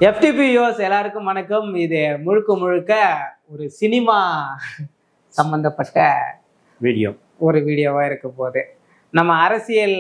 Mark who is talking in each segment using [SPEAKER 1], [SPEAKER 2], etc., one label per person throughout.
[SPEAKER 1] FTP viewers எல்லாருக்கும் வணக்கம். இது முழுக்க முழுக்க ஒரு சினிமா சம்பந்தப்பட்ட ஒரு வீடியோவா இருக்க போகுது. நம்ம அரசியல்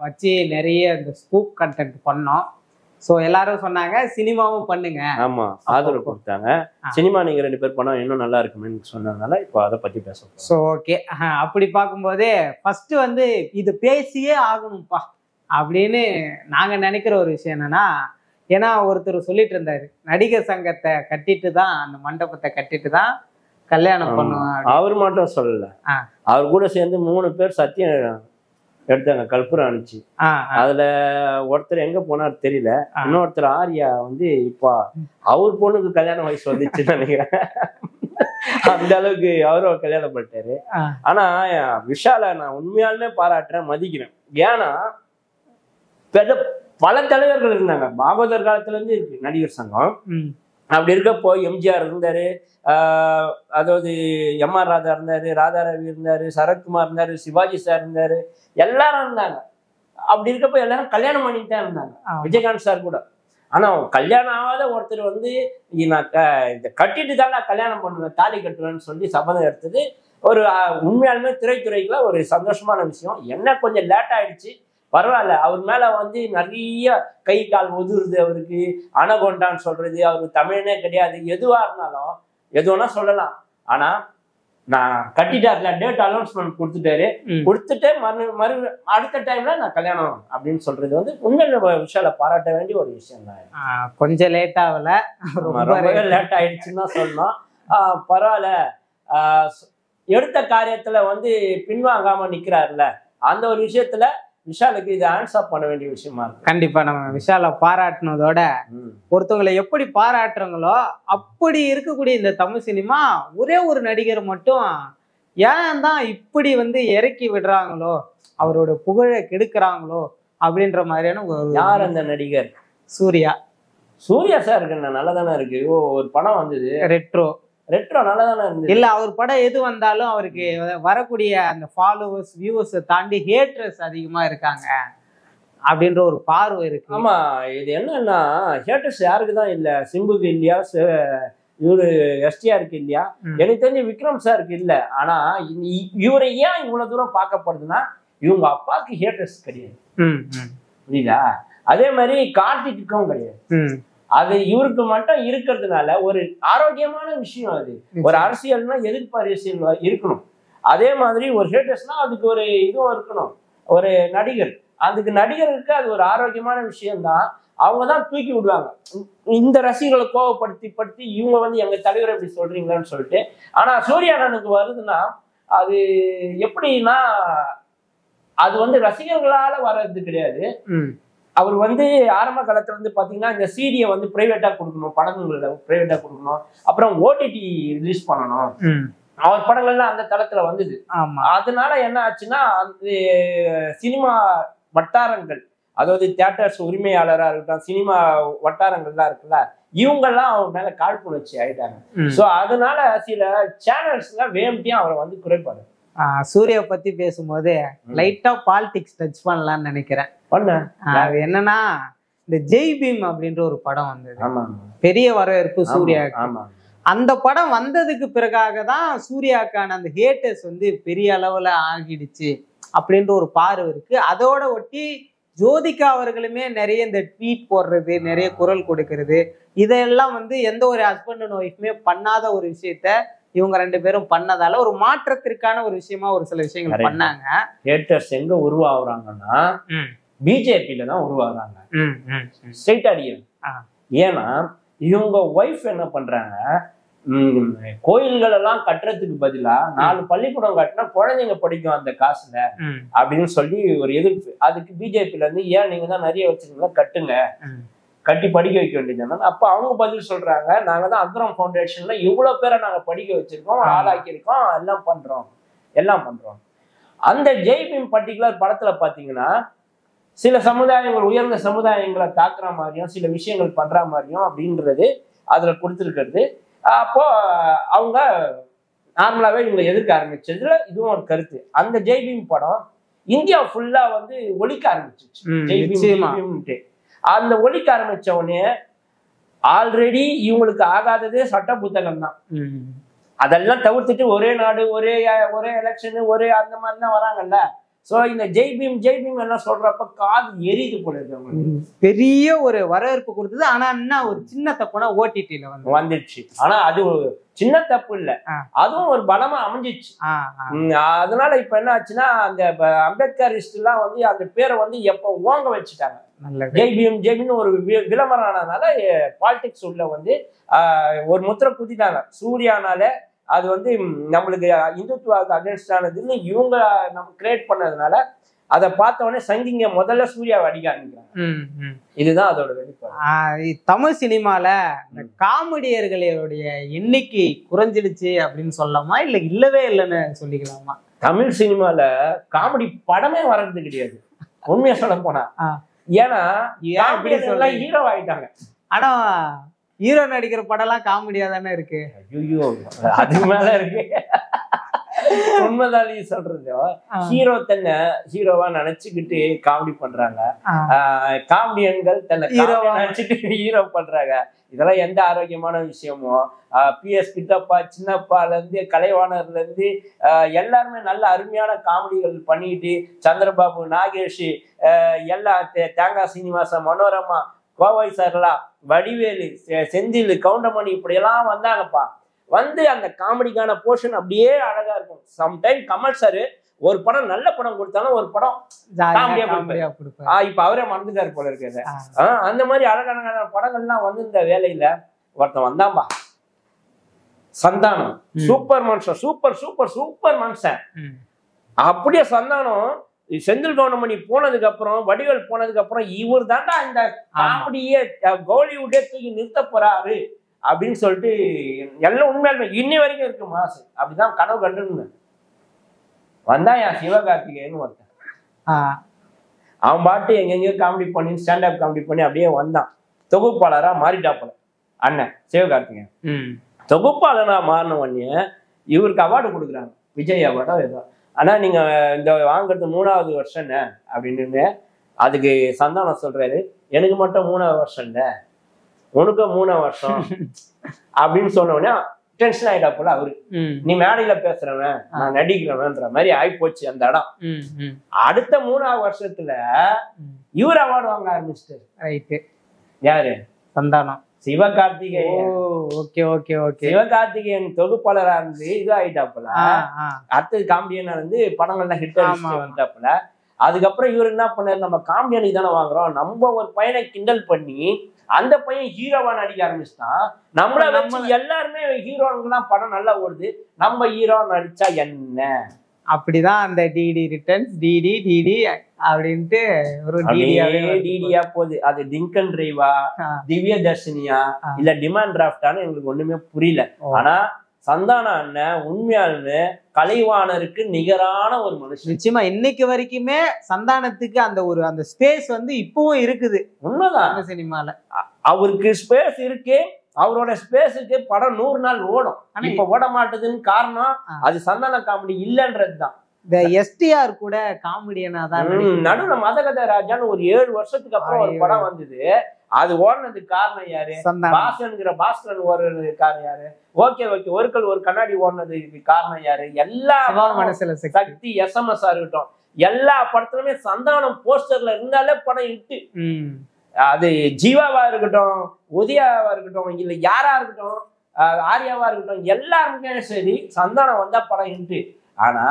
[SPEAKER 1] வச்சு நிறைய இந்த ஸ்கூப் கண்டென்ட் பண்ணோம். ஸோ எல்லாரும் சொன்னாங்க சினிமாவும் பண்ணுங்க.
[SPEAKER 2] ஆமா, ஆதரவு கொடுத்தாங்க. சினிமா நீங்க 2 பேர் பண்ணா இன்னும் நல்லா இருக்குமேன்னு சொன்னதுனால இப்போ அதை பத்தி பேசுவோம்.
[SPEAKER 1] ஸோ ஓகே, அப்படி பார்க்கும்போதே ஃபர்ஸ்ட் வந்து இது பேசியே ஆகணும்ப்பா அப்படின்னு நாங்க நினைக்கிற ஒரு விஷயம் என்னன்னா, ஏன்னா ஒருத்தர் சொல்லிட்டு இருந்தாரு, நடிகர் சங்கத்தை கட்டிட்டு தான், அந்த மண்டபத்தை கட்டிட்டு தான் கல்யாணம் பண்ணுவாங்க.
[SPEAKER 2] அவர் மட்டும் சொல்லல, அவர் கூட சேர்ந்து 3 பேர் சத்தியம் எடுத்தாங்க, கற்பூரம் அனுப்பிச்சு. அதுல ஒருத்தர் எங்க போனார் தெரியல, இன்னொருத்தர் ஆர்யா வந்து இப்போ அவர் பொண்ணுக்கு கல்யாண வயசு வந்துச்சுன்னு நினைக்கிறேன். அந்த அளவுக்கு அவரும் கல்யாணம் பண்ணிட்டாரு. ஆனா விஷாலை நான் உண்மையாலுமே பாராட்டுறேன், மதிக்கிறேன். ஏன்னா பல தலைவர்கள் இருந்தாங்க, பாகவதர் காலத்துல இருந்து இருக்கு நடிகர் சங்கம். அப்படி இருக்கப்போ எம்ஜிஆர் இருந்தாரு, அதாவது MR ராதா இருந்தாரு, ராதா ரவி இருந்தாரு, சரத்குமார் இருந்தாரு, சிவாஜி சார் இருந்தாரு, எல்லாரும் இருந்தாங்க. அப்படி இருக்கப்போ எல்லாரும் கல்யாணம் பண்ணிட்டு தான் இருந்தாங்க, விஜயகாந்த் சார் கூட. ஆனா கல்யாணம் ஆகாத ஒருத்தர் வந்து நான் இதை கட்டிட்டு தான் நான் கல்யாணம் பண்ணுவேன், தாலி கட்டுவேன்னு சொல்லி சபதம் எடுத்தது ஒரு உண்மையாலுமே திரைத்துறைக்குள்ள ஒரு சந்தோஷமான விஷயம். என்ன கொஞ்சம் லேட் ஆயிடுச்சு, பரவாயில்ல. அவர் மேல வந்து நிறைய கை கால் உதுருது, அவருக்கு அனகொண்டான்னு சொல்றது, அவருக்கு தமிழனே கிடையாது, எதுவா இருந்தாலும் எதுவும்னா சொல்லலாம். ஆனா நான் கட்டிட்டாருல, டேட் அனௌன்ஸ்மெண்ட் கொடுத்துட்டாரு, கொடுத்துட்டு மறு அடுத்த டைம்ல நான் கல்யாணம் அப்படின்னு சொல்றது வந்து உண்மையில விஷால பாராட்ட வேண்டிய ஒரு விஷயம் தான்.
[SPEAKER 1] கொஞ்சம் லேட் ஆகல,
[SPEAKER 2] ரொம்ப லேட் ஆயிடுச்சுன்னு தான் சொல்லணும். பரவாயில்ல, எடுத்த காரியத்துல வந்து பின்வாங்காம நிக்கிறாருல, அந்த ஒரு விஷயத்துல விஷாலுக்கு இது ஆன்சர் பண்ண வேண்டிய விஷயமா இருக்கு.
[SPEAKER 1] கண்டிப்பா நம்ம விஷாலை பாராட்டினதோட ஒருத்தவங்களை எப்படி பாராட்டுறாங்களோ அப்படி இருக்கக்கூடிய இந்த தமிழ் சினிமா ஒரே ஒரு நடிகர் மட்டும் ஏன் தான் இப்படி வந்து இறக்கி விடுறாங்களோ, அவரோட புகழை கெடுக்கிறாங்களோ அப்படின்ற மாதிரியான
[SPEAKER 2] யார் அந்த நடிகர்?
[SPEAKER 1] சூர்யா.
[SPEAKER 2] சூர்யா சார் இருக்கு, நல்லா தானே இருக்கு. ஒரு படம் வந்தது ரெட்ரோ நல்லா தானே இருந்தது.
[SPEAKER 1] இல்ல, அவர் படம் எது வந்தாலும் அவருக்கு வரக்கூடிய அந்த ஃபாலோவர்ஸ் வியூவர்ஸ் தாண்டி ஹேட்டர்ஸ் அதிகமா இருக்காங்க அப்படின்ற ஒரு பார்வை இருக்கு.
[SPEAKER 2] ஆமா, இது என்னன்னா ஹேட்டர்ஸ் யாருக்கு தான் இல்ல, சிம்புக்கு இல்லையா, இவரு STRக்கு இல்லையா, எனக்கு தெரிஞ்ச விக்ரம் சாருக்கு இல்ல. ஆனா இவரை ஏன் இவ்வளவு தூரம் பார்க்கப்படுதுன்னா, இவங்க அப்பாவுக்கு ஹேட்டர்ஸ் கிடையாது, புரியுதா? அதே மாதிரி கார்த்திக்கும் கிடையாது. அது இவருக்கு மட்டும் இருக்கிறதுனால ஒரு ஆரோக்கியமான விஷயம். அது ஒரு அரசியல்னா எதிர்ப்பு அரசியல் இருக்கணும். அதே மாதிரி ஒரு ஹேட்டர்ஸ்னா அதுக்கு ஒரு இதுவும் இருக்கணும். ஒரு நடிகர், அதுக்கு நடிகருக்கு அது ஒரு ஆரோக்கியமான விஷயம்தான். அவங்க தான் தூக்கி விடுவாங்க இந்த ரசிகர்களை கோவப்படுத்தி இவங்க வந்து எங்க தலைவரை இப்படி சொல்றீங்களான்னு சொல்லிட்டு. ஆனா சூர்யா அண்ணனுக்கு வருதுன்னா அது எப்படின்னா, அது வந்து ரசிகர்களால வர்றது கிடையாது. அவர் வந்து ஆரம்ப காலத்துல வந்து பாத்தீங்கன்னா இந்த CD-யை வந்து பிரைவேட்டா கொடுக்கணும், படங்கள்ல பிரைவேட்டா கொடுக்கணும், அப்புறம் OTT ரிலீஸ் பண்ணணும். அவர் படங்கள்லாம் அந்த தளத்துல வந்தது. அதனால என்ன ஆச்சுன்னா, அந்த சினிமா வட்டாரங்கள், அதாவது தியேட்டர்ஸ் உரிமையாளரா இருக்கட்டும், சினிமா வட்டாரங்கள்லாம் இருக்குல்ல, இவங்கெல்லாம் அவர் மேல காழ்ப்புணர்ச்சி ஆயிட்டாங்க. சோ அதனால சில சேனல்ஸ்லாம் வேண்டியும் அவரை வந்து குறைப்பாரு.
[SPEAKER 1] சூர்யா பத்தி பேசும்போது லைட்டா பாலிடிக்ஸ் டச் பண்ணலாம்னு நினைக்கிறேன். அது என்னன்னா, இந்த ஜெய் பீம் அப்படின்ற ஒரு படம் வந்தது, பெரிய வரவேற்பு சூர்யாவுக்கு. அந்த படம் வந்ததுக்கு பிறகாக தான் சூர்யாக்கான அந்த ஹேட்டர்ஸ் வந்து பெரிய அளவுல ஆகிடுச்சு அப்படின்ற ஒரு பார்வை இருக்கு. அதோட ஒட்டி ஜோதிகா அவர்களுமே நிறைய இந்த ட்வீட் போடுறது, நிறைய குரல் கொடுக்கறது, இதெல்லாம் வந்து எந்த ஒரு ஹஸ்பண்ட் அண்ட் ஒய்ஃப்மே பண்ணாத ஒரு விஷயத்த இவங்க 2 பேரும் பண்ணதால ஒரு மாற்றத்திற்கான ஒரு விஷயமா ஒரு சில விஷயங்கள் பண்ணாங்க.
[SPEAKER 2] ஹேட்டர்ஸ் எங்க உருவாகுறாங்கன்னா BJP-ல தான் உருவாகுறாங்க. ஸ்ட்ரைட் அடியும். ஏன்னா இவங்க ஒய்ஃப் என்ன பண்றாங்க, கோயில்கள் எல்லாம் கட்டுறதுக்கு பதிலா 4 பள்ளிக்கூடம் கட்டினா குழந்தைங்க படிக்கும் அந்த காசுல அப்படின்னு சொல்லி ஒரு எதிர்ப்பு. அதுக்கு BJP-ல இருந்து, ஏன் நீங்க தான் நிறைய வச்சிருக்கீங்களா, கட்டுங்க, கட்டி படிக்க வைக்க வேண்டியது. அப்ப அவங்க பதில் சொல்றாங்க, நாங்க தான் அக்ரம் ஃபவுண்டேஷன்ல இவ்வளவு பேரை நாங்க படிக்க வச்சிருக்கோம், ஆளாக்கி இருக்கோம், எல்லாம் பண்றோம். அந்த ஜெய் பீம் பர்டிகுலர் படத்துல பாத்தீங்கன்னா சில சமுதாயங்கள், உயர்ந்த சமுதாயங்களை தாக்குற மாதிரியும் சில விஷயங்கள் பண்ற மாதிரியும் அப்படின்றது அதுல கொடுத்துருக்கிறது. அப்போ அவங்க நார்மலாவே இவங்க எதிர்க்க ஆரம்பிச்சதுல இதுவும் ஒரு கருத்து. அந்த ஜெய் பீம் படம் இந்தியா ஃபுல்லா வந்து ஒழிக்க ஆரம்பிச்சிச்சு. ஜெய் பீம் அந்த ஒழிக்க ஆரம்பிச்ச உடனே ஆல்ரெடி இவங்களுக்கு ஆகாததே சட்ட புத்தகம் தான். அதெல்லாம் தவிர்த்துட்டு ஒரே நாடு ஒரே எலெக்ஷனு ஒரே அந்த மாதிரி தான் வராங்கல்ல. ஸோ இந்த ஜெய் பீம் எல்லாம் சொல்றப்ப காது எரியுது போல இருக்கு.
[SPEAKER 1] பெரிய ஒரு வரவேற்பு கொடுத்தது. ஆனா என்ன ஒரு சின்ன தப்புனா ஓடிடில
[SPEAKER 2] வந்துடுச்சு. ஆனா அது சின்ன தப்பு இல்ல, அதுவும் ஒரு பலமா அமைஞ்சிச்சு. அதனால இப்ப என்ன ஆச்சுன்னா அந்த அம்பேத்கரிஸ்ட் எல்லாம் வந்து அந்த பேரை வந்து எப்ப ஓங்க வச்சுட்டாங்க. ஜெய் பீம் ஒரு விளம்பரம் ஆனதுனால பாலிடிக்ஸ் உள்ள வந்து ஒரு முத்திரை குத்திட்டாங்க. சூர்யானால அது வந்து நம்மளுக்கு இந்துத்துவாக்கு அகேன்ஸ்ட் ஆனதுன்னு இவங்க நம்ம கிரியேட் பண்ணதுனால அதை பார்த்த உடனே சங்கிங்க முதல்ல சூர்யாவை அடிக்க ஆரம்பிக்கிறாங்க. இதுதான் அதோட வெளிப்பாடு.
[SPEAKER 1] தமிழ் சினிமால இந்த காமெடியர்களுடைய எண்ணிக்கை குறைஞ்சிடுச்சு அப்படின்னு சொல்லலாமா, இல்ல இல்லவே இல்லைன்னு சொல்லிக்கலாமா?
[SPEAKER 2] தமிழ் சினிமால காமெடி படமே வர்றது கிடையாது உண்மையா சொல்ல போனா. ஏன்னா ஹீரோ ஆயிட்டாங்க.
[SPEAKER 1] ஆனா ஹீரோ நடிக்கிற படம் எல்லாம் காமெடியா தானே இருக்கு.
[SPEAKER 2] ஐயோ அது மேல இருக்கு. உண்மைதான் நீ சொல்றது. ஹீரோ தன்னை ஹீரோவா நினைச்சுக்கிட்டு காமெடி பண்றாங்க, காமெடியன்கள் தன்னை ஹீரோவா நினைச்சுட்டு ஹீரோ பண்றாங்க. இதெல்லாம் எந்த ஆரோக்கியமான விஷயமோ. PS கிட்டப்பா சின்னப்பால இருந்து கலைவாணர்ல இருந்து எல்லாருமே நல்ல அருமையான காமெடிகள் பண்ணிட்டு, சந்திரபாபு, நாகேஷ், எல்லா தேங்காய் சீனிவாசன், மனோரமா, கோவை சரளா, வடிவேலு, செந்தில், கவுண்டமணி இப்படியெல்லாம் வந்தாங்கப்பா. வந்து அந்த காமெடிக்கான போர்ஷன் அப்படியே அழகா இருக்கும். சம்டைம் கமல் சார் ஒரு படம் நல்ல படம் கொடுத்தாலும் ஒரு படம் காமெடியா கொடுப்பாரு. இப்ப அவரே மறந்துட்டாரு போல இருக்காரு. அந்த மாதிரி அழகான படங்கள்லாம் வந்து இந்த வேலையில ஒருத்தன் வந்தான்பா, சந்தானம். சூப்பர் மனுஷன், சூப்பர் மனுஷன். அப்படியே சந்தானம் செந்தில் கவுண்டமணி போனதுக்கு அப்புறம், வடிவேல் போனதுக்கு அப்புறம் இவர் தாண்டா இந்த காமெடியே கோலிவுட்டே தூக்கி நிறுத்த போறாரு அப்படின்னு சொல்லிட்டு எல்லாம் உண்மையாலுமே இன்னி வரைக்கும் இருக்கு மாசு. அப்படிதான் கனவு கண்டு வந்தா என் சிவகார்த்திகேயன் ஒருத்தன். அவன் பாட்டு எங்கெங்கயோ காமெடி பண்ணி ஸ்டாண்டப் காமெடி பண்ணி அப்படியே வந்தான். தொகுப்பாளரா மாறிட்டாப்புல அண்ணன் சிவகார்த்திகேயன். தொகுப்பாளரா மாறின உடனே இவருக்கு அவார்டு கொடுக்குறாங்க, விஜய் அவார்டோ ஏதோ. ஆனா நீங்க இந்த வாங்குறது 3வது வருஷம் அப்படின்னு. அதுக்கு சந்தானம் சொல்றாரு, எனக்கு மட்டும் 3வது வருஷம் இல்ல, உனக்கு 3வது வருஷம் அப்படின்னு சொன்ன உடனே டென்ஷன் ஆயிட்டா போல அவரு. நீ மேடையில பேசுறவன், நான் நடிக்கிறவன்ற மாதிரி ஆகி போச்சு அந்த இடம். அடுத்த 3வது வருஷத்துல இவர் அவார்டு வாங்க ஆரம்பிச்சிட்டாரு. யாரு? சந்தானம். சிவகார்த்திகேயன். சிவகார்த்திகேயன் தொகுப்பாளரா இருந்து இது ஆயிட்டாப்புல. அடுத்தது காமெடியனா இருந்து படங்கள்லாம் ஹிட் வந்தாப்புல. அதுக்கப்புறம் இவர் என்ன பண்ணாரு, நம்ம காமெடியனுக்கு தானே வாங்குறோம், நம்ம ஒரு பையனை கிண்டல் பண்ணி அந்த பையன் ஹீரோவா நடிக்க ஆரம்பிச்சுட்டான். நம்ம எல்லாருமே ஹீரோனுக்குலாம் படம் நல்லா ஓடுது, நம்ம ஹீரோ நடிச்சா என்ன? அப்படிதான் அந்த டிடி ரிட்டர்ன்ஸ், டிடி அப்படின்ட்டு ஒரு டிடியா போகுது. அது டிங்கன் டிரைவா, திவ்ய தர்ஷினியா, இல்ல டிமாண்ட் டிராஃப்டான்னு எங்களுக்கு ஒண்ணுமே புரியல. ஆனா சந்தான அண்ணன் உண்மையாலுமே கலைவாணருக்கு நிகரான ஒரு மனுஷன். நிச்சயமா இன்னைக்கு வரைக்குமே சந்தானத்துக்கு அந்த ஸ்பேஸ் வந்து இப்பவும் இருக்குது. உண்மைதான். சினிமால அவருக்கு ஸ்பேஸ் இருக்கு. அவரோட ஸ்பேஸுக்கு படம் 100 நாள் ஓடும். இப்ப ஓட மாட்டதுன்னு காரணம் அது சந்தான காமெடி இல்லன்றதுதான். இந்த எஸ்டிஆர் கூட காமெடியனா தான் நடுவுல மதகத ராஜான்னு ஒரு 7 வருஷத்துக்கு அப்புறம் ஒரு படம் வந்தது. அது ஓடுனதுக்கு காரணம் யாரு? பாஸ்கர் பாஸ்கரன் ஓடுறதுக்கு காரணம் யாரு? ஓகே ஒரு கண்ணாடி ஓடுனதுக்கு காரணம் யாரு? எல்லா மனசுல சக்தி, SMS இருக்கட்டும், எல்லா படத்துலயுமே சந்தானம் போஸ்டர்ல இருந்தாலே படம் இட்டு. அது ஜீவாவா இருக்கட்டும், உதயாவா இருக்கட்டும், இல்ல யாரா இருக்கட்டும், ஆர்யாவா இருக்கட்டும், எல்லாருமே சரி சந்தானம் வந்தா படம் இட்டு. ஆனா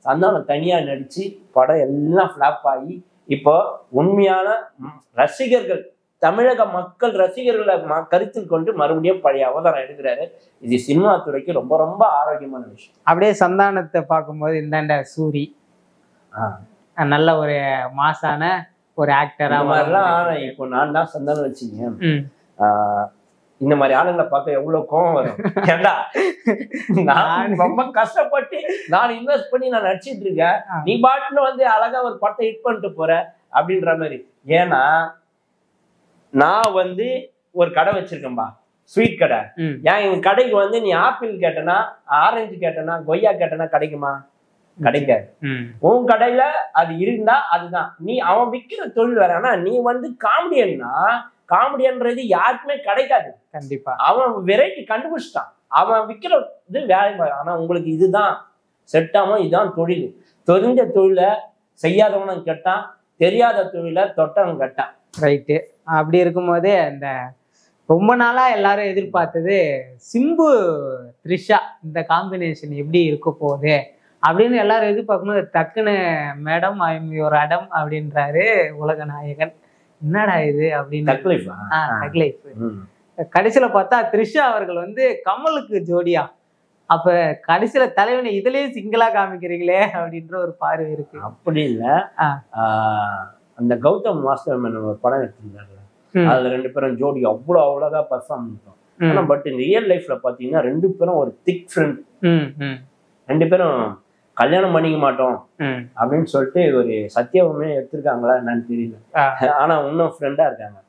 [SPEAKER 2] சந்தானம் தனியா நடிச்சு படம் எல்லாம் ஃபிளாப் ஆகி இப்போ உண்மையான ரசிகர்கள், தமிழக மக்கள் ரசிகர்களை கருத்தில் கொண்டு மறுபடியும் பழைய அவதாரம் எடுக்கிறாரு. இது சினிமா துறைக்கு ரொம்ப ரொம்ப ஆரோக்கியமான விஷயம். அப்படியே சந்தானத்தை பார்க்கும்போது இந்தாண்ட சூரி நல்ல ஒரு மாசான ஒரு ஆக்டரா மாதிரிலாம். இப்போ நான் தான் சந்தானம் வச்சுங்க, இந்த மாதிரி ஆளுங்களை பார்க்க எவ்வளவு கோவம் வரும். ஏண்டா நான் ரொம்ப கஷ்டப்பட்டு நான் இன்வெஸ்ட் பண்ணி நான் நடிச்சிட்டு இருக்கேன், நீ பாட்டுன்னு வந்து அழகா ஒரு படத்தை ஹிட் பண்ணிட்டு போற அப்படின்ற மாதிரி. ஏன்னா நான் வந்து ஒரு கடை வச்சிருக்கேன்பா, ஸ்வீட் கடை. ஏன் எங்க கடைக்கு வந்து நீ ஆப்பிள் கேட்டனா, ஆரஞ்சு கேட்டனா, கொய்யா கேட்டனா கிடைக்குமா? கிடைக்காது. உன் கடையில அது இருந்தா அதுதான். நீ அவன் விற்கிற தொழில் வேற. ஆனா நீ வந்து காமெடியன்னா காமெடியன்றது யாருக்குமே கிடைக்காது.
[SPEAKER 1] கண்டிப்பா
[SPEAKER 2] அவன் வெரைட்டி கண்டுபிடிச்சிட்டான். அவன் விற்கிற இது வேலை. ஆனா உங்களுக்கு இதுதான் செட் ஆகும், இதுதான் தொழில். தெரிஞ்ச தொழிலை செய்யாதவனும் கெட்டான், தெரியாத தொழிலை தொட்டவன் கெட்டான்.
[SPEAKER 1] ரைட்டு. அப்படி இருக்கும்போதே இந்த ரொம்ப நாளா எல்லாரும் எதிர்பார்த்தது சிம்பு த்ரிஷா இந்த காம்பினேஷன் எப்படி இருக்க போகுது அப்படின்னு எல்லாரும் எதிர்பார்க்கும்போது டக்குன்னு மேடம் ஐம் யுவர் அடம் அப்படின்றாரு உலக நாயகன். என்னடா இது அப்படின்னு கடைசியில பார்த்தா த்ரிஷா அவர்கள் வந்து கமலுக்கு ஜோடியா. அப்ப கடைசியில தலைவனை இதுலயே சிங்கிளா காமிக்கிறீங்களே அப்படின்ற ஒரு பார்வை இருக்கு.
[SPEAKER 2] அப்படி இல்ல, அந்த கௌதம் மாஸ்டர் மேன் ஒரு படம் எடுத்திருந்தாரு, அதுல 2 பேரும் ஜோடி அவ்வளவு அவ்வளோதா பர்ஃபார்ம் பண்ணுறோம். ஆனா பட் ரியல் லைஃப்ல பாத்தீங்கன்னா 2 பேரும் ஒரு திக் ஃப்ரெண்ட். 2 பேரும் கல்யாணம் பண்ணிக்க மாட்டோம் அப்படின்னு சொல்லிட்டு ஒரு சத்தியமே எடுத்திருக்காங்களா என்னன்னு தெரியல. ஆனா இன்னும் ஃப்ரெண்டா இருக்காங்க.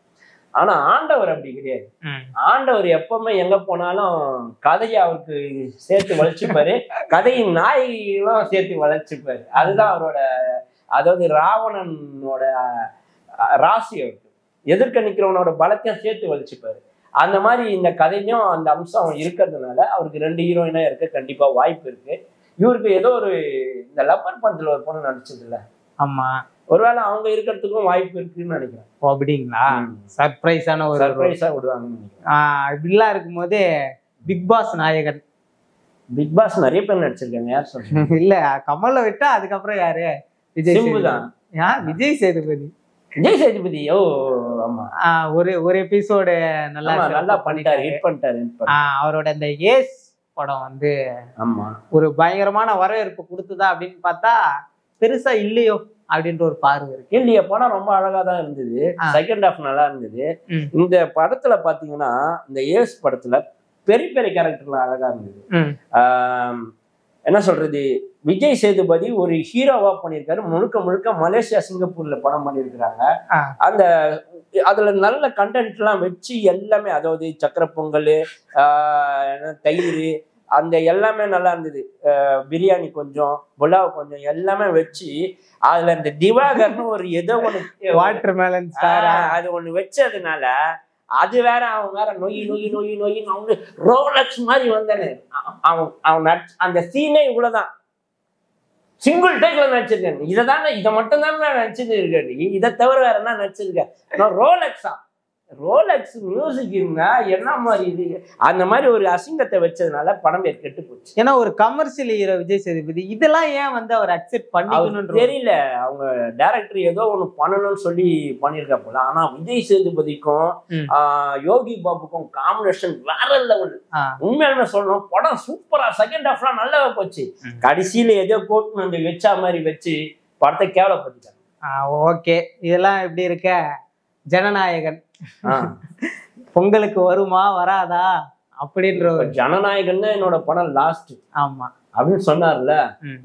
[SPEAKER 2] ஆனா ஆண்டவர் அப்படி கிடையாது. ஆண்டவர் எப்பவுமே எங்க போனாலும் கதையை அவருக்கு சேர்த்து வளைச்சுப்பாரு, கதையின் நாயெல்லாம் சேர்த்து வளைச்சுப்பாரு. அதுதான் அவரோட, அதாவது ராவணனோட ராசி. அவருக்கு எதிர்க்க நிக்கிறவனோட பலத்தையும் சேர்த்து வலிச்சுப்பாரு. அந்த மாதிரி இந்த கதையும் அந்த அம்சம் இருக்கிறதுனால அவருக்கு 2 ஹீரோயினா இருக்க கண்டிப்பா வாய்ப்பு இருக்கு. இவருக்கு ஏதோ ஒரு இந்த லப்பர் படத்துல ஒரு பொண்ணு நடிச்சது இல்ல,
[SPEAKER 1] ஆமா,
[SPEAKER 2] ஒருவேளை அவங்க இருக்கிறதுக்கும் வாய்ப்பு இருக்குன்னு நினைக்கிறேன்.
[SPEAKER 1] அப்படிங்களா? சர்ப்ரைஸான ஒரு
[SPEAKER 2] சர்ப்ரைஸா விடுவாங்கன்னு நினைக்கிறேன்.
[SPEAKER 1] இப்படிலாம் இருக்கும்போது பிக் பாஸ் நாயகன்,
[SPEAKER 2] பிக் பாஸ் நிறைய பேர் நடிச்சிருக்காங்க. யார் சொல்றீங்க?
[SPEAKER 1] இல்ல கமலை விட்டா அதுக்கப்புறம் யாரு? விஜய்
[SPEAKER 2] சேதுபதி.
[SPEAKER 1] விஜய் சேதுபதி.
[SPEAKER 2] விஜய் சேதுபதி ஆமா,
[SPEAKER 1] ஒரு எபிசோடு நல்லா
[SPEAKER 2] பண்ணிட்டாரு, ஹிட் பண்ணிட்டாரு.
[SPEAKER 1] அவரோட இந்த ஏஸ் படம் வந்து
[SPEAKER 2] ஆமா
[SPEAKER 1] ஒரு பயங்கரமான வரவேற்பு கொடுத்துதா அப்படின்னு பார்த்தா பெருசா இல்லையோ அப்படின்ற ஒரு பார்வை இருக்கு.
[SPEAKER 2] இல்லையா, படம் ரொம்ப அழகா தான் இருந்தது. செகண்ட் ஹாஃப் நல்லா இருந்தது. இந்த படத்துல பாத்தீங்கன்னா, இந்த ஏஸ் படத்துல பெரிய பெரிய கேரக்டர்லாம் அழகா இருந்தது. என்ன சொல்றது, விஜய் சேதுபதி ஒரு ஹீரோவா பண்ணியிருக்காரு. முழுக்க முழுக்க மலேசியா சிங்கப்பூர்ல படம் பண்ணியிருக்கிறாங்க. அந்த அதுல நல்ல கண்டென்ட் எல்லாம் வச்சு எல்லாமே, அதாவது சக்கரை பொங்கல், தயிர், அந்த எல்லாமே நல்லா இருந்தது. பிரியாணி கொஞ்சம், புலாவ் கொஞ்சம், எல்லாமே வச்சு அதுல இந்த திவாகர்னு ஒரு ஏதோ ஒண்ணு
[SPEAKER 1] வாட்டர் மேலன்
[SPEAKER 2] அது ஒண்ணு வச்சதுனால அது வேற, அவன் வேற நொய் நொய் நொய் நொய்ன்னு அவங்க ரோலக்ஸ் மாதிரி வந்தானே. அவன் அந்த சீனே இவ்வளவுதான், சிங்கிள் டேக்ல நடிச்சிருக்கேன். இதை மட்டும் தான் நான் நடிச்சது இருக்கேன். இதை தவிர வேற என்ன நடிச்சிருக்கேன்? ரோலக்ஸா? ரோலக்ஸ் மியூசிக் இருந்தா என்ன மாதிரி இது? அந்த மாதிரி ஒரு அசிங்கத்தை வச்சதுனால படம் பேர் கெட்டு போச்சு.
[SPEAKER 1] ஏன்னா ஒரு கமர்ஷியல் ஹீரோ விஜய் சேதுபதி, இதெல்லாம் ஏன் வந்து அவர் அக்செப்ட் பண்ணிக்கணும்னு
[SPEAKER 2] தெரியல. அவங்க டைரக்டர் ஏதோ ஒண்ணு பண்ணணும்னு சொல்லி பண்ணிருக்கா போல. ஆனா விஜய் சேதுபதிக்கும் யோகி பாபுக்கும் காம்பினேஷன் வேற லெவல். உண்மையாலுமே சொல்லணும், படம் சூப்பரா, செகண்ட் ஹாஃப்லாம் நல்லா போச்சு. கடைசியில ஏதோ கோட் வந்து வச்சா மாதிரி வச்சு படத்தை கேவலப்படுத்திட்டாங்க.
[SPEAKER 1] ஓகே, இதெல்லாம் எப்படி இருக்க? ஜனநாயகன் பொங்கலுக்கு வருமா வராதா அப்படின்ற
[SPEAKER 2] ஜனநாயகன் தான் என்னோட படம் லாஸ்ட்.
[SPEAKER 1] ஆமா
[SPEAKER 2] அப்படின்னு சொன்னார்ல.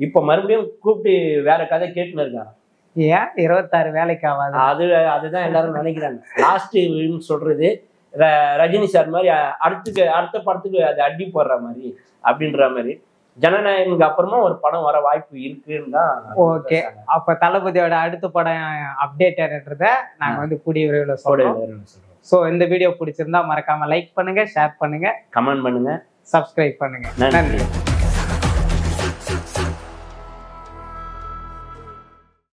[SPEAKER 2] இப்ப மறுபடியும் கூப்பிட்டு வேற கதை கேட்டுன்னு இருக்காங்க.
[SPEAKER 1] ஏன் 26 வேலைக்கு ஆகாது?
[SPEAKER 2] அதுதான் எல்லாரும் நினைக்கிறாங்க. லாஸ்ட் சொல்றது ரஜினி சார் மாதிரி அடுத்த படத்துக்கு அது அடி போடுற மாதிரி அப்படின்ற மாதிரி. ஜனநாயகனுக்கு அப்புறமா ஒரு படம் வர வாய்ப்பு இருக்குன்னு தான்.
[SPEAKER 1] ஓகே, அப்ப தளபதியோட அடுத்த படம் அப்டேட் ஆகிறத நாங்க வந்து கூடிய விரைவில் சொல்றோம். ஸோ இந்த வீடியோ பிடிச்சிருந்தா மறக்காம லைக் பண்ணுங்க, ஷேர் பண்ணுங்க,
[SPEAKER 2] கமெண்ட் பண்ணுங்க,
[SPEAKER 1] சப்ஸ்கிரைப் பண்ணுங்க. நன்றி.